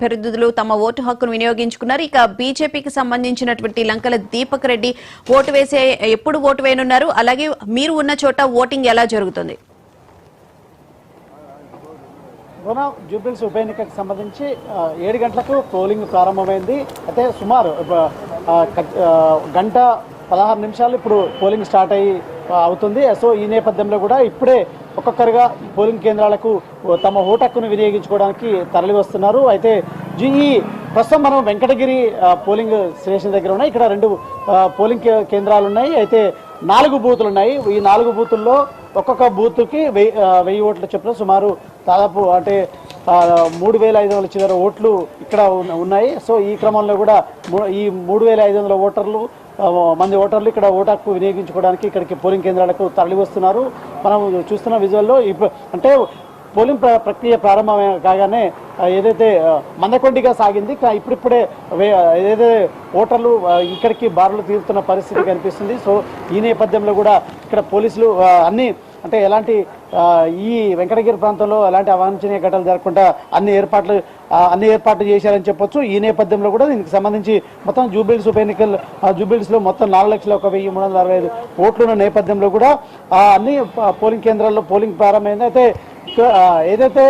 అభ్యర్థులు తమ ఓటు హక్కును వినియోగించుకున్నారు. ఇక బీజేపీకి సంబంధించినటువంటి లంకల దీపక్ రెడ్డి ఎప్పుడు ఓటు వేయనున్నారు, అలాగే మీరు ఉన్న చోట ఓటింగ్ ఎలా జరుగుతుంది? జూబ్లీహిల్స్ ఉప ఎన్నికకు సంబంధించి 7 గంటలకు పోలింగ్ ప్రారంభమైంది. అయితే సుమారు గంట 16 నిమిషాలు ఇప్పుడు పోలింగ్ స్టార్ట్ అవుతుంది. సో ఈ నేపథ్యంలో కూడా ఇప్పుడే ఒక్కొక్కరుగా పోలింగ్ కేంద్రాలకు తమ ఓటు హక్కును వినియోగించుకోవడానికి తరలి వస్తున్నారు. అయితే ప్రస్తుతం మనం వెంకటగిరి పోలింగ్ స్టేషన్ దగ్గర ఉన్నాయి. ఇక్కడ 2 పోలింగ్ కేంద్రాలు ఉన్నాయి. అయితే 4 బూతులు ఉన్నాయి. ఈ 4 బూతుల్లో ఒక్కొక్క బూత్కి 1000 ఓట్ల చొప్పున సుమారు దాదాపు అంటే 3500 చిల్లర ఓట్లు ఇక్కడ ఉన్నాయి. సో ఈ క్రమంలో కూడా ఈ 3500 మంది ఓటర్లు ఇక్కడ ఓటు హక్కు వినియోగించుకోవడానికి ఇక్కడికి పోలింగ్ కేంద్రాలకు తరలి వస్తున్నారు. మనం చూస్తున్న విజువల్లో అంటే పోలింగ్ ప్రక్రియ ప్రారంభం కాగానే ఏదైతే మందకొండిగా సాగింది, ఇప్పుడిప్పుడే ఏదైతే ఓటర్లు ఇక్కడికి బారులు తీరుతున్న పరిస్థితి కనిపిస్తుంది. సో ఈ నేపథ్యంలో కూడా ఇక్కడ పోలీసులు అంటే ఎలాంటి ఈ వెంకటగిరి ప్రాంతంలో ఎలాంటి అవాంఛనీయ ఘటనలు జరగకుండా అన్ని ఏర్పాట్లు చేశారని చెప్పొచ్చు. ఈ నేపథ్యంలో కూడా దీనికి సంబంధించి మొత్తం జూబ్లీహిల్స్ ఉప ఎన్నికలు జూబ్లీహిల్స్లో మొత్తం 4,01,360 ఓట్లు ఉన్న నేపథ్యంలో కూడా అన్ని పోలింగ్ కేంద్రాల్లో పోలింగ్ ప్రారంభమైంది. అయితే ఏదైతే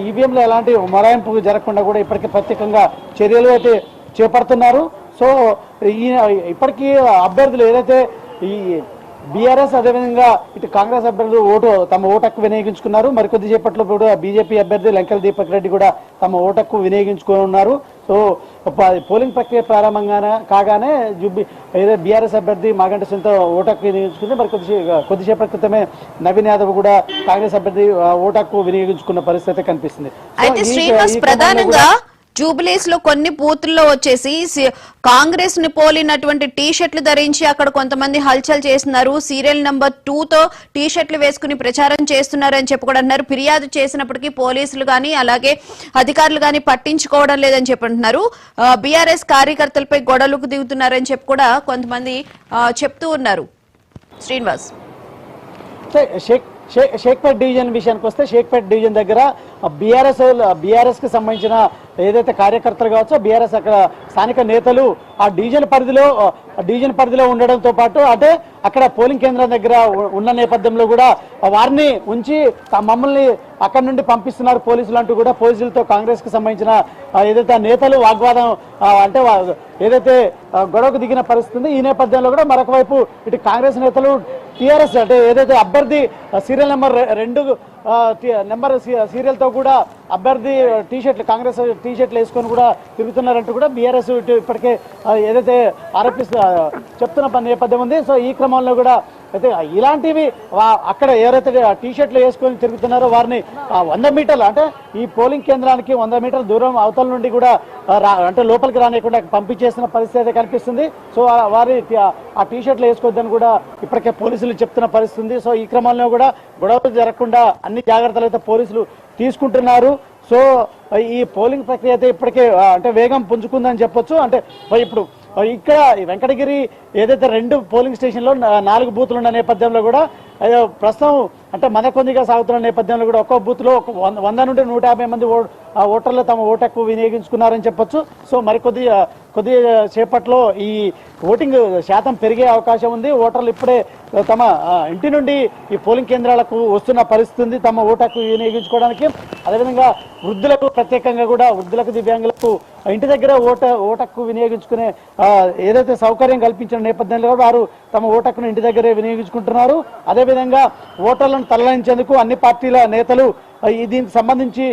ఈవీఎంలో ఎలాంటి మొరాయింపు జరగకుండా కూడా ఇప్పటికీ ప్రత్యేకంగా చర్యలు అయితే చేపడుతున్నారు. సో ఇప్పటికీ అభ్యర్థులు ఏదైతే ఈ బీఆర్ఎస్ అదేవిధంగా ఇటు కాంగ్రెస్ అభ్యర్థులు తమ ఓటు హక్కు వినియోగించుకున్నారు. మరికొద్దిసేపట్లో కూడా బీజేపీ అభ్యర్థి లంకల దీపక్ రెడ్డి కూడా తమ ఓటు హక్కు వినియోగించుకున్నారు. సో పోలింగ్ ప్రక్రియ కాగానే ఏదో బీఆర్ఎస్ అభ్యర్థి మాగంటి సునీత ఓటు హక్కు వినియోగించుకుంది. మరి కొద్దిసేపటి క్రితమే నవీన్ యాదవ్ కూడా కాంగ్రెస్ అభ్యర్థి ఓటు హక్కు వినియోగించుకున్న పరిస్థితి కనిపిస్తుంది. జూబ్లీస్ లో కొన్ని బూతుల్లో వచ్చేసి కాంగ్రెస్ ని పోలినటువంటి టీ షర్ట్లు ధరించి అక్కడ కొంతమంది హల్చల్ చేస్తున్నారు. సీరియల్ నెంబర్ 2తో టీ షర్ట్లు వేసుకుని ప్రచారం చేస్తున్నారు అని చెప్పి కూడా అన్నారు. ఫిర్యాదు చేసినప్పటికీ పోలీసులు గాని అలాగే అధికారులు గాని పట్టించుకోవడం లేదని చెప్పంటున్నారు. బీఆర్ఎస్ కార్యకర్తలపై గొడవలకు దిగుతున్నారని చెప్పి కూడా కొంతమంది చెప్తూ ఉన్నారు. శ్రీనివాస్, షేక్పేట్ డివిజన్ విషయానికి వస్తే షేక్పేట్ డివిజన్ దగ్గర బీఆర్ఎస్ కి సంబంధించిన ఏదైతే కార్యకర్తలు కావచ్చో బీఆర్ఎస్ అక్కడ స్థానిక నేతలు ఆ డివిజన్ పరిధిలో ఉండడంతో పాటు అంటే అక్కడ పోలింగ్ కేంద్రం దగ్గర ఉన్న నేపథ్యంలో కూడా వారిని ఉంచి మమ్మల్ని అక్కడ నుండి పంపిస్తున్నారు పోలీసులు అంటూ కూడా పోలీసులతో కాంగ్రెస్ కి సంబంధించిన ఏదైతే నేతలు వాగ్వాదం అంటే ఏదైతే గొడవకు దిగిన పరిస్థితి. ఈ నేపథ్యంలో కూడా మరొక వైపు ఇటు కాంగ్రెస్ నేతలు టీఆర్ఎస్ అంటే ఏదైతే అభ్యర్థి సీరియల్ నెంబర్ సీరియల్తో కూడా అభ్యర్థి కాంగ్రెస్ టీ షర్ట్లు వేసుకొని కూడా తిరుగుతున్నారంటూ కూడా బీఆర్ఎస్ ఇప్పటికే ఏదైతే చెప్తున్న నేపథ్యం ఉంది. సో ఈ క్రమంలో కూడా అయితే ఇలాంటివి అక్కడ ఎవరైతే టీ షర్ట్లు వేసుకొని తిరుగుతున్నారో వారిని 100 మీటర్లు అంటే ఈ పోలింగ్ కేంద్రానికి 100 మీటర్ల దూరం అవతల నుండి కూడా అంటే లోపలికి రానియకుండా పంపించేసిన పరిస్థితి కనిపిస్తుంది. సో వారి ఆ టీ షర్ట్లు వేసుకోవద్దని కూడా ఇప్పటికే పోలీసులు చెప్తున్న పరిస్థితి. సో ఈ క్రమంలో కూడా గొడవలు జరగకుండా అన్ని జాగ్రత్తలు అయితే పోలీసులు తీసుకుంటున్నారు. సో ఈ పోలింగ్ ప్రక్రియ అయితే ఇప్పటికే అంటే వేగం పుంజుకుందని చెప్పొచ్చు. అంటే ఇప్పుడు ఇక్కడ వెంకటగిరి ఏదైతే 2 పోలింగ్ స్టేషన్లో 4 బూతులు ఉన్న నేపథ్యంలో కూడా ప్రస్తుతం అంటే మనకొందిగా సాగుతున్న నేపథ్యంలో కూడా ఒక్కో బూత్లో 100 నుండి 150 మంది ఓటర్లు తమ ఓటు హక్కు వినియోగించుకున్నారని చెప్పొచ్చు. సో కొద్ది సేపట్లో ఈ ఓటింగ్ శాతం పెరిగే అవకాశం ఉంది. ఓటర్లు ఇప్పుడే తమ ఇంటి నుండి ఈ పోలింగ్ కేంద్రాలకు వస్తున్న పరిస్థితి ఉంది తమ ఓటు హక్కు వినియోగించుకోవడానికి. అదేవిధంగా వృద్ధులకు ప్రత్యేకంగా కూడా వృద్ధులకు దివ్యాంగులకు ఇంటి దగ్గర ఓటు హక్కు వినియోగించుకునే ఏదైతే సౌకర్యం కల్పించిన నేపథ్యంలో వారు తమ ఓటు హక్కును ఇంటి దగ్గరే వినియోగించుకుంటున్నారు. అదేవిధంగా ఓటర్లను తరలించేందుకు అన్ని పార్టీల నేతలు దీనికి సంబంధించి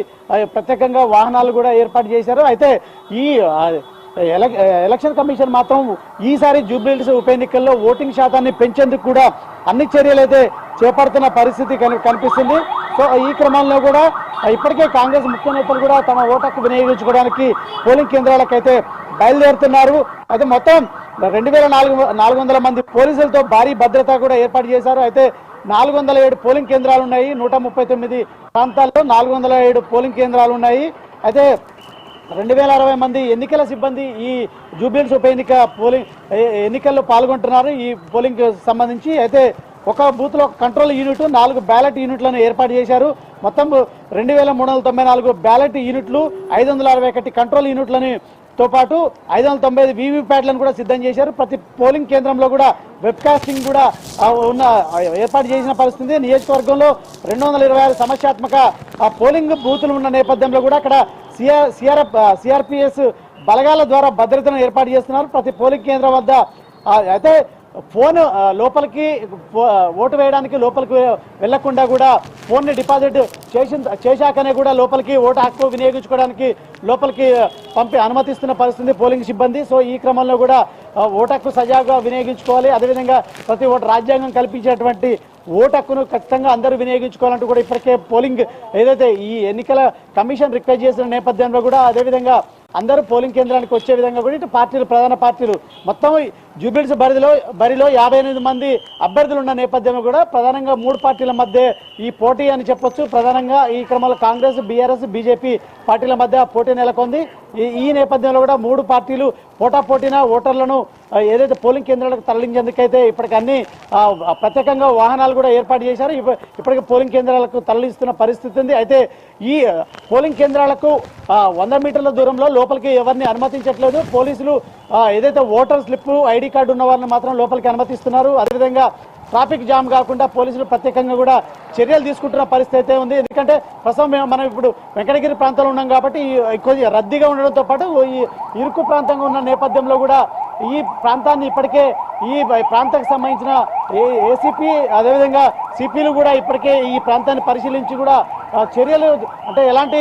ప్రత్యేకంగా వాహనాలు కూడా ఏర్పాటు చేశారు. అయితే ఈ ఎలక్షన్ కమిషన్ మాత్రం ఈసారి జూబ్లీహిల్స్ ఉప ఎన్నికల్లో ఓటింగ్ శాతాన్ని పెంచేందుకు కూడా అన్ని చర్యలు అయితే చేపడుతున్న పరిస్థితి కనిపిస్తుంది. సో ఈ క్రమంలో కూడా ఇప్పటికే కాంగ్రెస్ ముఖ్య నేతలు కూడా తమ ఓటు హక్కు వినియోగించుకోవడానికి పోలింగ్ కేంద్రాలకైతే బయలుదేరుతున్నారు. అయితే మొత్తం 2400 మంది పోలీసులతో భారీ భద్రత కూడా ఏర్పాటు చేశారు. అయితే 407 పోలింగ్ కేంద్రాలు ఉన్నాయి. 139 ప్రాంతాల్లో 407 పోలింగ్ కేంద్రాలు ఉన్నాయి. అయితే 2060 మంది ఎన్నికల సిబ్బంది ఈ జూబ్లీహిల్స్ ఉప ఎన్నికల్లో పాల్గొంటున్నారు ఈ పోలింగ్ సంబంధించి. అయితే ఒక బూత్లో ఒక కంట్రోల్ యూనిట్ 4 బ్యాలెట్ యూనిట్లను ఏర్పాటు చేశారు. మొత్తం 2394 బ్యాలెట్ యూనిట్లు, 561 కంట్రోల్ యూనిట్లని తో పాటు 595 వీవీప్యాట్లను కూడా సిద్ధం చేశారు. ప్రతి పోలింగ్ కేంద్రంలో కూడా వెబ్కాస్టింగ్ కూడా ఏర్పాటు చేసిన పరిస్థితి. నియోజకవర్గంలో 226 సమస్యాత్మక పోలింగ్ బూతులు ఉన్న నేపథ్యంలో కూడా అక్కడ సిఆర్పిఎస్ బలగాల ద్వారా భద్రతను ఏర్పాటు చేస్తున్నారు. ప్రతి పోలింగ్ కేంద్రం వద్ద అయితే ఫోన్ లోపలికి ఓటు వేయడానికి లోపలికి వెళ్లకుండా కూడా ఫోన్ని డిపాజిట్ చేశాకనే కూడా లోపలికి ఓటు హక్కు వినియోగించుకోవడానికి లోపలికి అనుమతిస్తున్న పరిస్థితి పోలింగ్ సిబ్బంది. సో ఈ క్రమంలో కూడా ఓటు హక్కు సజావుగా వినియోగించుకోవాలి. అదేవిధంగా ప్రతి ఓటు రాజ్యాంగం కల్పించేటువంటి ఓటు హక్కును ఖచ్చితంగా అందరూ వినియోగించుకోవాలంటూ కూడా ఇప్పటికే పోలింగ్ ఏదైతే ఈ ఎన్నికల కమిషన్ రిక్వెస్ట్ చేసిన నేపథ్యంలో కూడా అదేవిధంగా అందరూ పోలింగ్ కేంద్రానికి వచ్చే విధంగా కూడా ఇటు పార్టీలు ప్రధాన పార్టీలు మొత్తం జూబ్లీహిల్స్ బరిలో 58 మంది అభ్యర్థులు ఉన్న నేపథ్యంలో కూడా ప్రధానంగా 3 పార్టీల మధ్య ఈ పోటీ అని చెప్పొచ్చు. ప్రధానంగా ఈ క్రమంలో కాంగ్రెస్, బీఆర్ఎస్, బీజేపీ పార్టీల మధ్య పోటీ నెలకొంది. ఈ నేపథ్యంలో కూడా 3 పార్టీలు పోటాపోటీన ఓటర్లను ఏదైతే పోలింగ్ కేంద్రాలకు తరలించేందుకైతే ఇప్పటికి అన్ని ప్రత్యేకంగా వాహనాలు కూడా ఏర్పాటు చేశారు. ఇప్పటికే పోలింగ్ కేంద్రాలకు తరలిస్తున్న పరిస్థితి ఉంది. అయితే ఈ పోలింగ్ కేంద్రాలకు 100 మీటర్ల దూరంలో లోపలికి ఎవరిని అనుమతించట్లేదు. పోలీసులు ఏదైతే ఓటర్ స్లిప్, ఐడి కార్డు ఉన్న వారిని మాత్రం లోపలికి అనుమతిస్తున్నారు. అదేవిధంగా ట్రాఫిక్ జామ్ కాకుండా పోలీసులు ప్రత్యేకంగా కూడా చర్యలు తీసుకుంటున్న పరిస్థితి అయితే ఉంది. ఎందుకంటే ప్రస్తుతం మనం ఇప్పుడు వెంకటగిరి ప్రాంతంలో ఉన్నాం కాబట్టి కొద్దిగా రద్దీగా ఉండడంతో పాటు ఈ ఇరుకు ప్రాంతంగా ఉన్న నేపథ్యంలో కూడా ఈ ప్రాంతాన్ని ఇప్పటికే ఈ ప్రాంతానికి సంబంధించిన ఏసీపీ అదేవిధంగా సిపిలు కూడా ఇప్పటికే ఈ ప్రాంతాన్ని పరిశీలించి కూడా చర్యలు అంటే ఎలాంటి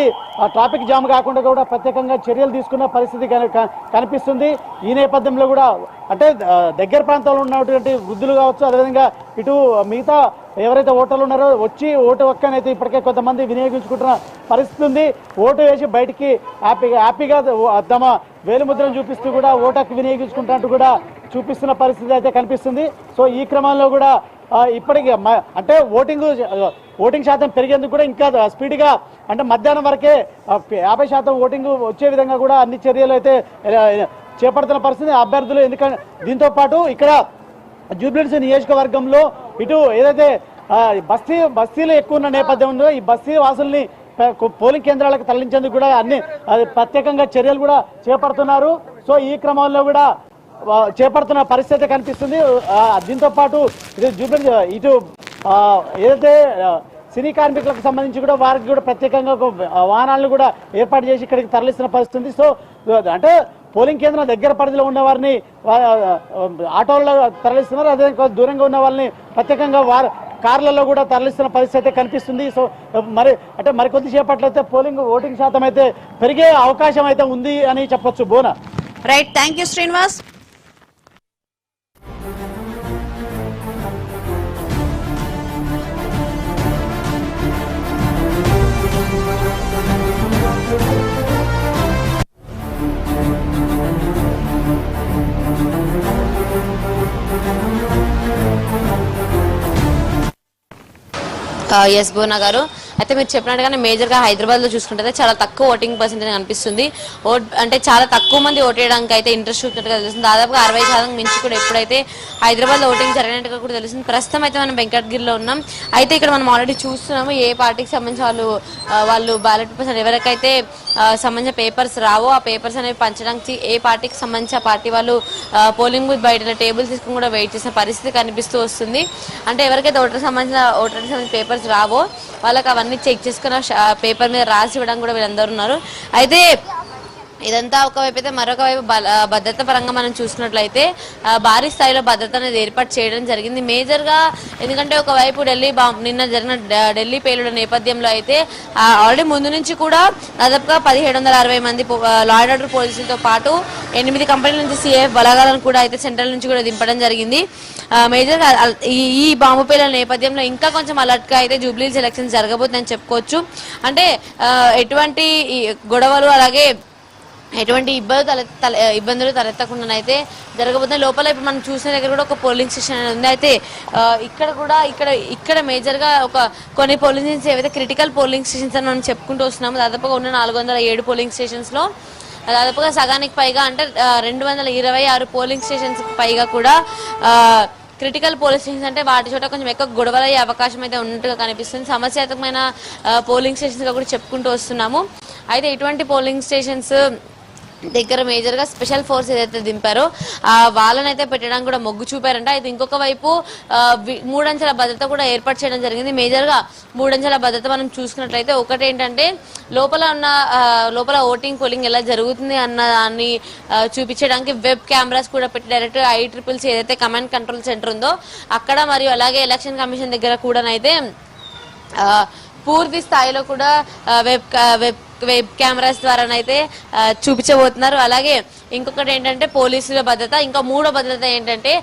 ట్రాఫిక్ జామ్ కాకుండా కూడా ప్రత్యేకంగా చర్యలు తీసుకున్న పరిస్థితి కనిపిస్తుంది. ఈ నేపథ్యంలో కూడా అంటే దగ్గర ప్రాంతాల్లో ఉన్నటువంటి వృద్ధులు కావచ్చు, అదేవిధంగా ఇటు మిగతా ఎవరైతే ఓటర్లు ఉన్నారో వచ్చి ఓటు హక్కునైతే ఇప్పటికే కొంతమంది వినియోగించుకుంటున్న పరిస్థితి ఉంది. ఓటు వేసి బయటికి హ్యాపీగా తమ వేలిముద్రను చూపిస్తూ కూడా ఓటు హక్కు వినియోగించుకుంటున్నట్టు కూడా చూపిస్తున్న పరిస్థితి అయితే కనిపిస్తుంది. సో ఈ క్రమంలో కూడా ఇప్పటికీ అంటే ఓటింగ్ శాతం పెరిగేందుకు కూడా ఇంకా స్పీడ్గా అంటే మధ్యాహ్నం వరకే 50% ఓటింగ్ వచ్చే విధంగా కూడా అన్ని చర్యలు అయితే చేపడుతున్న పరిస్థితి అభ్యర్థులు. ఎందుకంటే దీంతో పాటు ఇక్కడ జూబ్లీహిల్స్ నియోజకవర్గంలో ఇటు ఏదైతే బస్తీలు ఎక్కువ ఉన్న నేపథ్యంలో ఈ బస్తీ వాసుల్ని పోలింగ్ కేంద్రాలకు తరలించేందుకు కూడా అన్ని ప్రత్యేకంగా చర్యలు కూడా చేపడుతున్నారు. సో ఈ క్రమంలో కూడా చేపడుతున్న పరిస్థితి కనిపిస్తుంది. దీంతో పాటు ఇటు ఏదైతే సినీ కార్మికులకు సంబంధించి కూడా వారికి కూడా ప్రత్యేకంగా వాహనాలను కూడా ఏర్పాటు చేసి ఇక్కడికి తరలిస్తున్న పరిస్థితి. సో అంటే పోలింగ్ కేంద్రం దగ్గర పరిధిలో ఉన్న వారిని ఆటోల్లో తరలిస్తున్నారు. అదే దూరంగా ఉన్న వాళ్ళని ప్రత్యేకంగా కార్లలో కూడా తరలిస్తున్న పరిస్థితి అయితే కనిపిస్తుంది. సో మరికొద్దిసేపట్లయితే ఓటింగ్ శాతం అయితే పెరిగే అవకాశం అయితే ఉంది అని చెప్పొచ్చు. Bona. Right, thank you Srinivas. Yes Bona గారు, అయితే మీరు చెప్పినట్టుగానే మేజర్గా హైదరాబాద్లో చూసుకుంటే చాలా తక్కువ ఓటింగ్ పర్సెంటేజ్ కనిపిస్తుంది. అంటే చాలా తక్కువ మంది ఓట్ వేయడానికి అయితే ఇంట్రెస్ట్ చూపినట్టుగా తెలుస్తుంది. దాదాపుగా 60% మించి కూడా ఎప్పుడైతే హైదరాబాద్లో ఓటింగ్ జరిగినట్టుగా కూడా తెలుస్తుంది. ప్రస్తుతం అయితే మనం వెంకటగిరిలో ఉన్నాం. అయితే ఇక్కడ మనం ఆల్రెడీ చూస్తున్నాము ఏ పార్టీకి సంబంధించి వాళ్ళు బ్యాలెట్ పేపర్స్ ఎవరికైతే సంబంధించిన పేపర్స్ రావో ఆ పేపర్స్ అనేవి పంచడానికి ఏ పార్టీకి సంబంధించి ఆ పార్టీ వాళ్ళు పోలింగ్ బూత్ బయట టేబుల్ తీసుకుని కూడా వెయిట్ చేసిన పరిస్థితి కనిపిస్తూ వస్తుంది. అంటే ఎవరికైతే ఓటర్కి సంబంధించిన పేపర్స్ రావో వాళ్ళకి అవన్నీ చెక్ చేసుకున్న పేపర్ మీద రాసి ఇవ్వడం కూడా వీళ్ళందరూ ఉన్నారు. అయితే ఇదంతా ఒకవైపు అయితే మరొక వైపు భద్రత పరంగా మనం చూసినట్లయితే భారీ స్థాయిలో భద్రత అనేది ఏర్పాటు చేయడం జరిగింది మేజర్గా. ఎందుకంటే ఒకవైపు నిన్న జరిగిన ఢిల్లీ పేలుడు నేపథ్యంలో అయితే ఆల్రెడీ ముందు నుంచి కూడా దాదాపుగా 1760 మంది లా అండ్ ఆర్డర్ పోలీసులతో పాటు 8 కంపెనీల నుంచి సిఐఎఫ్ బలగాలను కూడా అయితే సెంట్రల్ నుంచి కూడా దింపడం జరిగింది. మేజర్గా ఈ బాంబు పేలుల నేపథ్యంలో ఇంకా కొంచెం అలర్ట్గా అయితే జూబ్లీహిల్స్ ఎలక్షన్స్ జరగబోతుందని చెప్పుకోవచ్చు. అంటే ఎటువంటి గొడవలు అలాగే ఎటువంటి ఇబ్బందులు తలెత్తకుండానైతే జరగబోతుంది. లోపల ఇప్పుడు మనం చూసిన దగ్గర కూడా ఒక పోలింగ్ స్టేషన్ అనేది ఉంది. అయితే ఇక్కడ మేజర్గా కొన్ని పోలింగ్ స్టేషన్స్ ఏవైతే క్రిటికల్ పోలింగ్ స్టేషన్స్ అని మనం చెప్పుకుంటూ వస్తున్నాము. దాదాపుగా ఉన్న 407 పోలింగ్ స్టేషన్స్లో దాదాపుగా సగానికి పైగా అంటే 226 పోలింగ్ స్టేషన్స్కి పైగా కూడా క్రిటికల్ పోలింగ్ స్టేషన్స్ అంటే వాటి చోట కొంచెం ఎక్కువ గొడవలయ్యే అవకాశం అయితే ఉన్నట్టుగా కనిపిస్తుంది. సమస్యాత్మకమైన పోలింగ్ స్టేషన్స్ గా కూడా చెప్పుకుంటూ వస్తున్నాము. అయితే ఇటువంటి పోలింగ్ స్టేషన్స్ దగ్గర మేజర్ గా స్పెషల్ ఫోర్స్ ఏదైతే దింపారో వాళ్ళనైతే పెట్టడానికి కూడా మొగ్గు చూపారంట. అయితే ఇంకొక వైపు 3 అంచెల భద్రత కూడా ఏర్పాటు చేయడం జరిగింది. మేజర్ గా 3 అంచెల భద్రత మనం చూసుకున్నట్లయితే ఒకటి ఏంటంటే లోపల ఓటింగ్ పోలింగ్ ఎలా జరుగుతుంది అన్న దాన్ని చూపించడానికి వెబ్ కెమెరాస్ కూడా పెట్టి డైరెక్ట్ ICCC ఏదైతే కమాండ్ కంట్రోల్ సెంటర్ ఉందో అక్కడ మరియు అలాగే ఎలక్షన్ కమిషన్ దగ్గర కూడానైతే పూర్తి స్థాయిలో కూడా వెబ్ కెమెరాస్ ద్వారానైతే చూపించబోతున్నారు. అలాగే ఇంకొకటి ఏంటంటే పోలీసుల భద్రత, ఇంకా మూడో భద్రత ఏంటంటే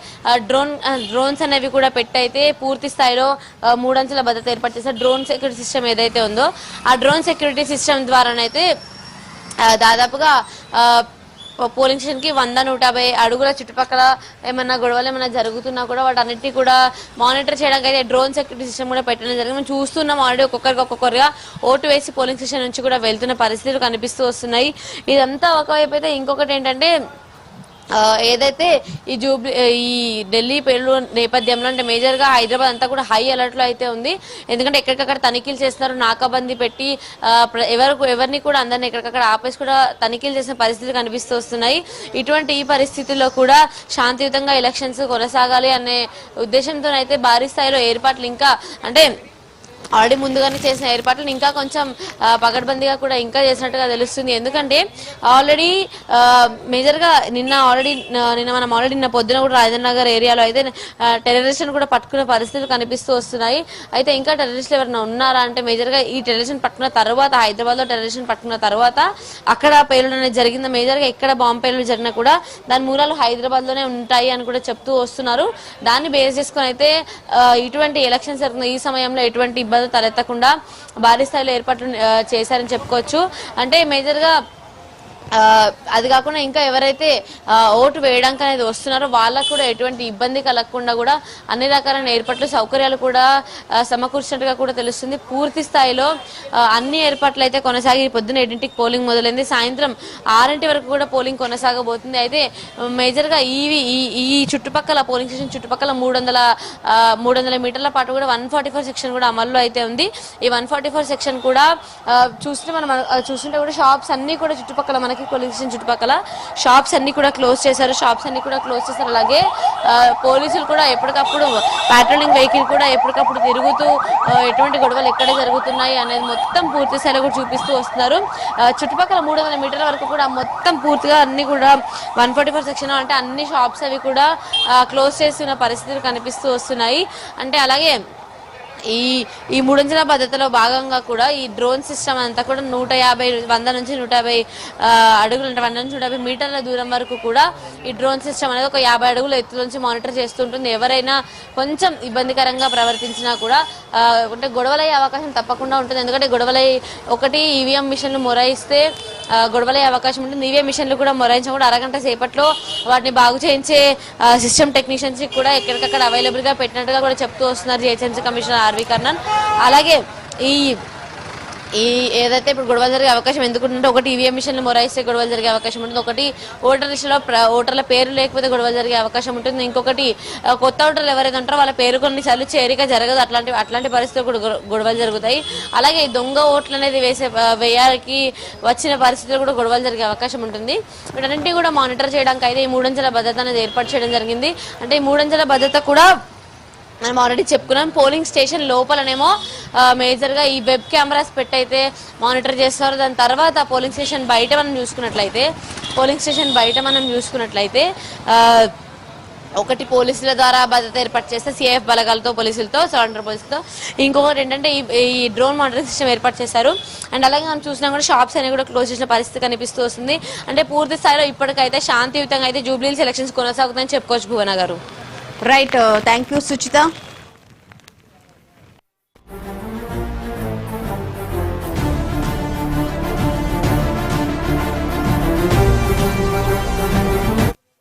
డ్రోన్స్ అనేవి కూడా పెట్టయితే పూర్తి స్థాయిలో 3 అంచెల భద్రత ఏర్పాటు చేస్తారు. డ్రోన్ సెక్యూరిటీ సిస్టమ్ ఏదైతే ఉందో ఆ డ్రోన్ సెక్యూరిటీ సిస్టమ్ ద్వారానైతే దాదాపుగా పోలింగ్ స్టేషన్ కి 100-150 అడుగుల చుట్టుపక్కల ఏమన్నా గొడవలు ఏమన్నా జరుగుతున్నా కూడా వాటన్నిటి కూడా మానిటర్ చేయడానికి అయితే డ్రోన్ సెక్యూరిటీ సిస్టమ్ కూడా పెట్టడం జరిగింది. మనం చూస్తున్నాం ఆల్రెడీ ఒక్కొక్కరిగా ఓటు వేసి పోలింగ్ స్టేషన్ నుంచి కూడా వెళ్తున్న పరిస్థితులు కనిపిస్తూ వస్తున్నాయి. ఇదంతా ఒకవైపు అయితే ఇంకొకటి ఏంటంటే ఏదైతే ఈ ఢిల్లీ పేర్లు నేపథ్యంలో అంటే మేజర్ గా హైదరాబాద్ అంతా కూడా హై అలర్ట్ లో అయితే ఉంది. ఎందుకంటే ఎక్కడికక్కడ తనిఖీలు చేస్తున్నారు, నాకాబందీ పెట్టి ఎవరిని కూడా అందరినీ ఎక్కడికక్కడ ఆపేసి కూడా తనిఖీలు చేసిన పరిస్థితులు కనిపిస్తూ వస్తున్నాయి. ఇటువంటి ఈ పరిస్థితుల్లో కూడా శాంతియుతంగా ఎలక్షన్స్ కొనసాగాలి అనే ఉద్దేశంతో అయితే భారీ స్థాయిలో ఏర్పాట్లు ఇంకా అంటే ఆల్రెడీ ముందుగానే చేసిన ఏర్పాట్లను ఇంకా కొంచెం పకడ్బందీగా కూడా ఇంకా చేసినట్టుగా తెలుస్తుంది. ఎందుకంటే ఆల్రెడీ మేజర్ గా నిన్న పొద్దున కూడా రాజేంద్ర నగర్ ఏరియాలో అయితే టెర్రరిస్టులను కూడా పట్టుకునే పరిస్థితులు కనిపిస్తూ వస్తున్నాయి. అయితే ఇంకా టెర్రరిస్టులు ఎవరైనా ఉన్నారా అంటే మేజర్ గా ఈ టెర్రరిస్టులను పట్టుకున్న తర్వాత హైదరాబాద్ లో టెర్రరిస్టులను పట్టుకున్న తర్వాత అక్కడ పేలుడు అనేది జరిగింది. మేజర్ గా ఎక్కడ బాంబు పేలుడు జరిగినా కూడా దాని మూలాలు హైదరాబాద్ లోనే ఉంటాయి అని కూడా చెప్తూ వస్తున్నారు. దాన్ని బేస్ చేసుకుని అయితే ఇటువంటి ఎలక్షన్స్ జరుగుతున్న ఈ సమయంలో ఎటువంటి ఇబ్బంది తలెత్తకుండా భారీ స్థాయిలో ఏర్పాట్లు చేశారని చెప్పుకోవచ్చు. అంటే మేజర్ గా అది కాకుండా ఇంకా ఎవరైతే ఓటు వేయడానికి అనేది వస్తున్నారో వాళ్ళకు కూడా ఎటువంటి ఇబ్బంది కలగకుండా కూడా అన్ని రకాలైన ఏర్పాట్లు సౌకర్యాలు కూడా సమకూర్చినట్టుగా కూడా తెలుస్తుంది. పూర్తి స్థాయిలో అన్ని ఏర్పాట్లు అయితే కొనసాగి పొద్దున 7ంటికి పోలింగ్ మొదలైంది, సాయంత్రం 6 వరకు కూడా పోలింగ్ కొనసాగబోతుంది. అయితే మేజర్ గా ఈ చుట్టుపక్కల పోలింగ్ స్టేషన్ చుట్టుపక్కల 300 మీటర్ల పాటు కూడా 144 సెక్షన్ కూడా అమల్లో అయితే ఉంది. ఈ 144 సెక్షన్ కూడా చూస్తుంటే కూడా షాప్స్ అన్ని కూడా చుట్టుపక్కల మనకి పోలీస్ స్టేషన్ చుట్టుపక్కల షాప్స్ అన్ని కూడా క్లోజ్ చేశారు. అలాగే పోలీసులు కూడా ఎప్పటికప్పుడు పాట్రోలింగ్ వెహికల్ కూడా ఎప్పటికప్పుడు తిరుగుతూ ఎటువంటి గొడవలు ఎక్కడ జరుగుతున్నాయి అనేది మొత్తం పూర్తి స్థాయిలో కూడా చూపిస్తూ వస్తున్నారు. చుట్టుపక్కల 300 మీటర్ల వరకు కూడా మొత్తం పూర్తిగా అన్ని కూడా 144 సెక్షన్ అంటే అన్ని షాప్స్ అవి కూడా క్లోజ్ చేస్తున్న పరిస్థితులు కనిపిస్తూ వస్తున్నాయి. అంటే అలాగే ఈ 3 అంచెల భద్రతలో భాగంగా కూడా ఈ డ్రోన్ సిస్టమ్ అంతా కూడా 100 నుంచి 150 అడుగులు అంటే 100 నుంచి 150 మీటర్ల దూరం వరకు కూడా ఈ డ్రోన్ సిస్టమ్ అనేది ఒక 50 అడుగుల ఎత్తు నుంచి మానిటర్ చేస్తుంటుంది. ఎవరైనా కొంచెం ఇబ్బందికరంగా ప్రవర్తించినా కూడా అంటే గొడవలయ్యే అవకాశం తప్పకుండా ఉంటుంది. ఎందుకంటే ఒకటి ఈవీఎం మిషన్లు మొరాయిస్తే గొడవలయ్యే అవకాశం ఉంటుంది. ఈవీఎం మిషన్లు కూడా మొరాయించడం కూడా అరగంట సేపట్లో వాటిని బాగు చేయించే సిస్టమ్ టెక్నీషియన్స్ కూడా ఎక్కడికక్కడ అవైలబుల్ గా పెట్టినట్టుగా కూడా చెప్తూ వస్తున్నారు GHMC కమిషనర్ ఆర్వి కర్ణన్. అలాగే ఈ ఏదైతే ఇప్పుడు గొడవలు జరిగే అవకాశం ఎందుకుంటుంటే ఒకటి ఈవీఎం మిషన్లు మొరాయిస్తే గొడవలు జరిగే అవకాశం ఉంటుంది, ఒకటి ఓటర్ లిస్టులో ఓటర్ల పేరు లేకపోతే గొడవలు జరిగే అవకాశం ఉంటుంది, ఇంకొకటి కొత్త ఓటర్లు ఎవరైతే ఉంటారో వాళ్ళ పేరు కొన్నిసార్లు చేరిక జరగదు, అట్లాంటి పరిస్థితులు కూడా గొడవలు జరుగుతాయి. అలాగే దొంగ ఓట్లు అనేది వేయానికి వచ్చిన పరిస్థితులు కూడా గొడవలు జరిగే అవకాశం ఉంటుంది. వీటన్నింటినీ కూడా మానిటర్ చేయడానికి అయితే ఈ 3 అంచెల భద్రత అనేది ఏర్పాటు చేయడం జరిగింది. అంటే ఈ 3 అంచెల భద్రత కూడా మనం ఆల్రెడీ చెప్పుకున్నాం. పోలింగ్ స్టేషన్ లోపలనేమో మేజర్ గా ఈ వెబ్ కెమెరాస్ పెట్టయితే మానిటర్ చేస్తారు. దాని తర్వాత పోలింగ్ స్టేషన్ బయట మనం చూసుకున్నట్లయితే ఒకటి పోలీసుల ద్వారా భద్రత ఏర్పాటు చేస్తే CIF బలగాలతో పోలీసులతో సరెండర్ పోలీసులతో, ఇంకొకటి ఏంటంటే ఈ డ్రోన్ మానిటరింగ్ సిస్టమ్ ఏర్పాటు చేశారు. అండ్ అలాగే మనం చూసినా కూడా షాప్స్ అనేవి కూడా క్లోజ్ చేసిన పరిస్థితి కనిపిస్తూ వస్తుంది. అంటే పూర్తి స్థాయిలో ఇప్పటికైతే శాంతియుతంగా అయితే జూబ్లీ హిల్స్ ఎలక్షన్స్ కొనసాగుతాయని చెప్పుకోవచ్చు భువన గారు. Right, thank you Suchitha.